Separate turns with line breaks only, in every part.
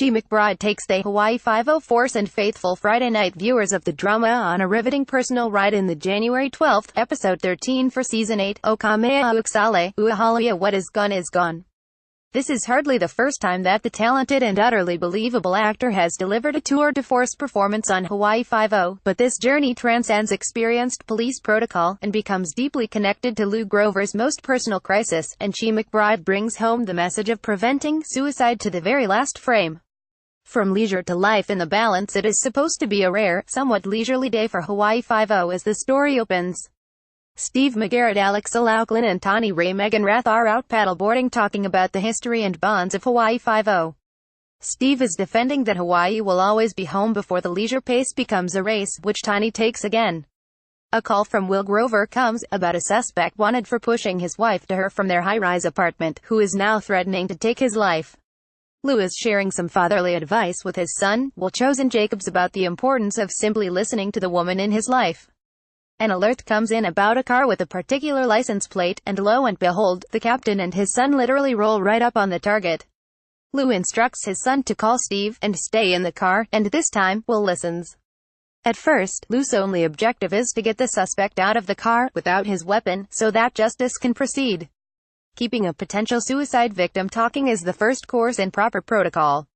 Chi McBride takes the Hawaii Five-0 force and faithful Friday night viewers of the drama on a riveting personal ride in the January 12th, episode 13 for season 8, O Kamea Uksale, Uahalia What Is Gone Is Gone. This is hardly the first time that the talented and utterly believable actor has delivered a tour de force performance on Hawaii Five-0, but this journey transcends experienced police protocol, and becomes deeply connected to Lou Grover's most personal crisis, and Chi McBride brings home the message of preventing suicide to the very last frame. From leisure to life in the balance, it is supposed to be a rare, somewhat leisurely day for Hawaii Five-0 as the story opens. Steve McGarrett, Alex O'Loughlin and Tawny Ray Megan Rath are out paddleboarding talking about the history and bonds of Hawaii Five-0. Steve is defending that Hawaii will always be home before the leisure pace becomes a race, which Tawny takes again. A call from Will Grover comes, about a suspect wanted for pushing his wife to her from their high-rise apartment, who is now threatening to take his life. Lou is sharing some fatherly advice with his son, Will Chosen Jacobs, about the importance of simply listening to the woman in his life. An alert comes in about a car with a particular license plate, and lo and behold, the captain and his son literally roll right up on the target. Lou instructs his son to call Steve, and stay in the car, and this time, Will listens. At first, Lou's only objective is to get the suspect out of the car, without his weapon, so that justice can proceed. Keeping a potential suicide victim talking is the first course in proper protocol.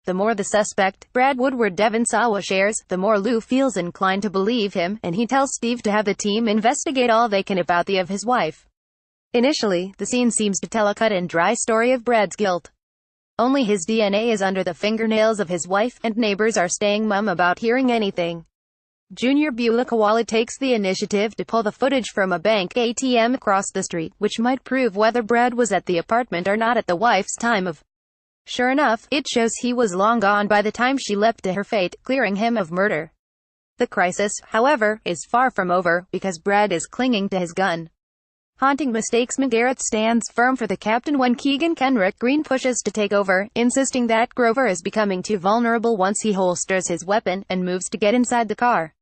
The more the suspect, Brad Woodward Devon Sawa, shares, the more Lou feels inclined to believe him, and he tells Steve to have the team investigate all they can about the of his wife. Initially, the scene seems to tell a cut-and-dry story of Brad's guilt. Only his DNA is under the fingernails of his wife, and neighbors are staying mum about hearing anything. Junior Bulakawala takes the initiative to pull the footage from a bank ATM across the street, which might prove whether Brad was at the apartment or not at the wife's time of. Sure enough, it shows he was long gone by the time she leapt to her fate, clearing him of murder. The crisis, however, is far from over, because Brad is clinging to his gun. Haunting mistakes, McGarrett stands firm for the captain when Keegan Kenrick Green pushes to take over, insisting that Grover is becoming too vulnerable once he holsters his weapon, and moves to get inside the car.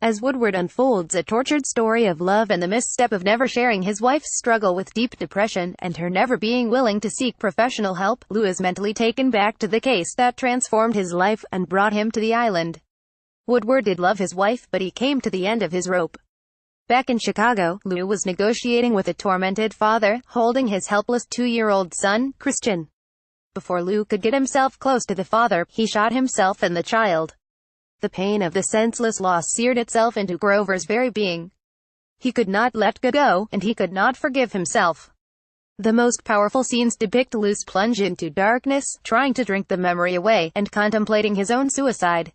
As Woodward unfolds a tortured story of love and the misstep of never sharing his wife's struggle with deep depression, and her never being willing to seek professional help, Lou is mentally taken back to the case that transformed his life, and brought him to the island. Woodward did love his wife, but he came to the end of his rope. Back in Chicago, Lou was negotiating with a tormented father, holding his helpless 2-year-old son, Christian. Before Lou could get himself close to the father, he shot himself and the child. The pain of the senseless loss seared itself into Grover's very being. He could not let go, and he could not forgive himself. The most powerful scenes depict Lou's plunge into darkness, trying to drink the memory away, and contemplating his own suicide.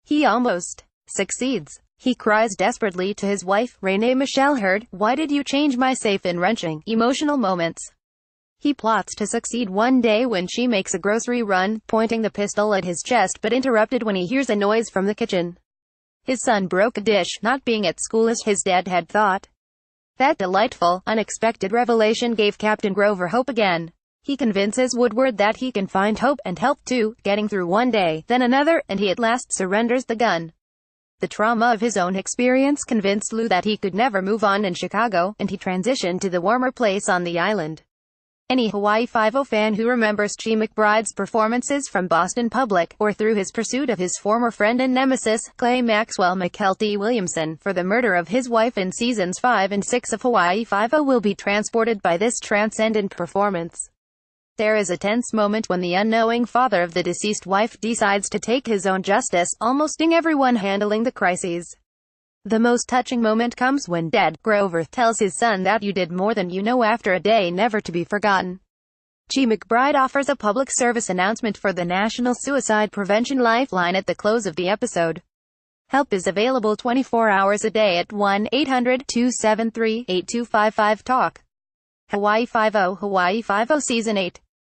He almost succeeds. He cries desperately to his wife, Renee Michelle Hurd, "Why did you change my safe?" in wrenching, emotional moments. He plots to succeed one day when she makes a grocery run, pointing the pistol at his chest, but interrupted when he hears a noise from the kitchen. His son broke a dish, not being at school as his dad had thought. That delightful, unexpected revelation gave Captain Grover hope again. He convinces Woodward that he can find hope, and help too, getting through one day, then another, and he at last surrenders the gun. The trauma of his own experience convinced Lou that he could never move on in Chicago, and he transitioned to the warmer place on the island. Any Hawaii Five-0 fan who remembers Chi McBride's performances from Boston Public, or through his pursuit of his former friend and nemesis, Clay Maxwell McKelty Williamson, for the murder of his wife in seasons 5 and 6 of Hawaii Five-0 will be transported by this transcendent performance. There is a tense moment when the unknowing father of the deceased wife decides to take his own justice, almost everyone handling the crises. The most touching moment comes when Dad, Grover, tells his son that "you did more than you know" after a day never to be forgotten. Chi McBride offers a public service announcement for the National Suicide Prevention Lifeline at the close of the episode. Help is available 24 hours a day at 1-800-273-8255. Talk. Hawaii Five-0 Season 8.